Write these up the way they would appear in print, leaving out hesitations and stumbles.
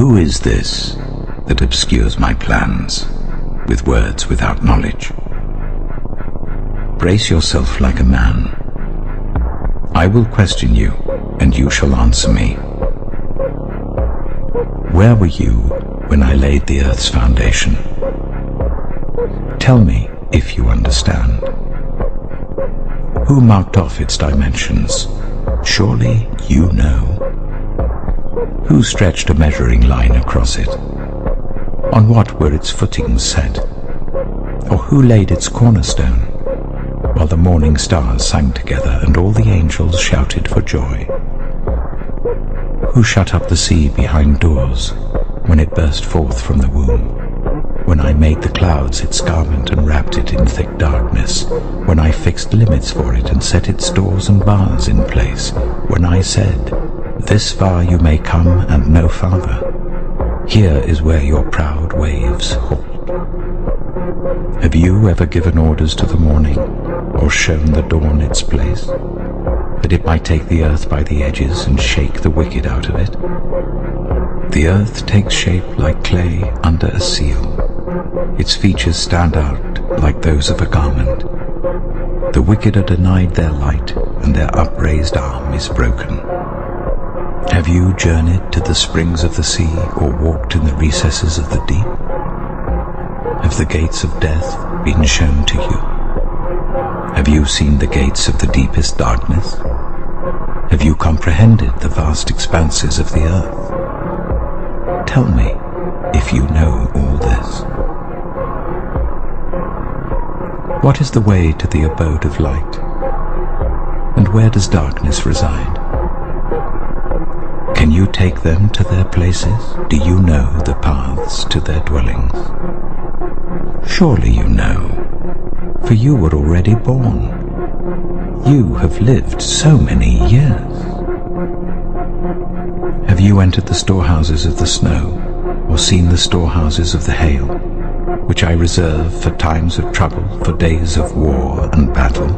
Who is this that obscures my plans with words without knowledge? Brace yourself like a man. I will question you, and you shall answer me. Where were you when I laid the earth's foundation? Tell me if you understand. Who marked off its dimensions? Surely you know. Who stretched a measuring line across it? On what were its footings set? Or who laid its cornerstone, while the morning stars sang together and all the angels shouted for joy? Who shut up the sea behind doors when it burst forth from the womb? When I made the clouds its garment and wrapped it in thick darkness, when I fixed limits for it and set its doors and bars in place, when I said, "This far you may come and no farther. Here is where your proud waves halt." Have you ever given orders to the morning, or shown the dawn its place, that it might take the earth by the edges and shake the wicked out of it? The earth takes shape like clay under a seal. Its features stand out like those of a garment. The wicked are denied their light, and their upraised arm is broken. Have you journeyed to the springs of the sea, or walked in the recesses of the deep? Have the gates of death been shown to you? Have you seen the gates of the deepest darkness? Have you comprehended the vast expanses of the earth? Tell me if you know all this. What is the way to the abode of light? And where does darkness reside? Can you take them to their places? Do you know the paths to their dwellings? Surely you know, for you were already born. You have lived so many years. Have you entered the storehouses of the snow, or seen the storehouses of the hail, which I reserve for times of trouble, for days of war and battle?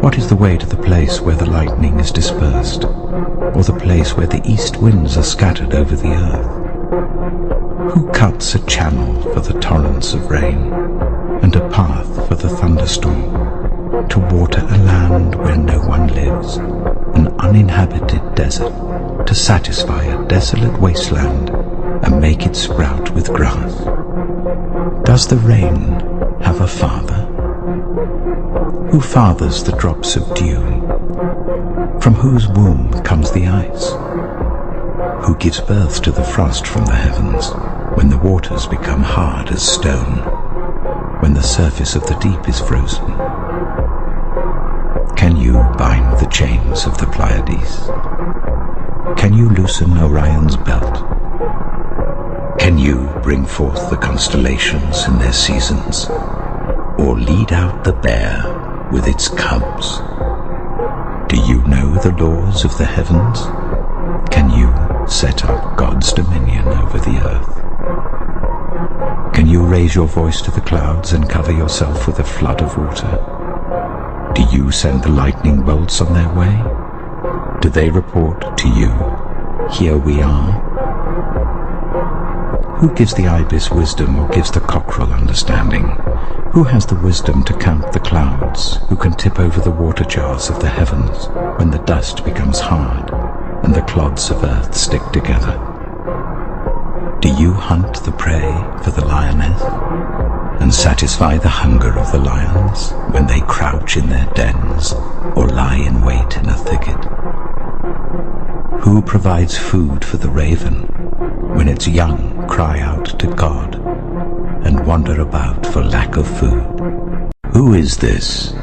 What is the way to the place where the lightning is dispersed, or the place where the east winds are scattered over the earth? Who cuts a channel for the torrents of rain, and a path for the thunderstorm, to water a land where no one lives, an uninhabited desert, to satisfy a desolate wasteland, and make it sprout with grass? Does the rain have a father? Who fathers the drops of dew? From whose womb comes the ice? Who gives birth to the frost from the heavens, when the waters become hard as stone, when the surface of the deep is frozen? Can you bind the chains of the Pleiades? Can you loosen Orion's belt? Can you bring forth the constellations in their seasons, or lead out the bear with its cubs? Do you know the laws of the heavens? Can you set up God's dominion over the earth? Can you raise your voice to the clouds and cover yourself with a flood of water? Do you send the lightning bolts on their way? Do they report to you, "Here we are"? Who gives the ibis wisdom, or gives the cockerel understanding? Who has the wisdom to count the clouds? Who can tip over the water jars of the heavens when the dust becomes hard and the clods of earth stick together? Do you hunt the prey for the lioness, and satisfy the hunger of the lions when they crouch in their dens or lie in wait in a thicket? Who provides food for the raven when its young cry out to God and wander about for lack of food? Who is this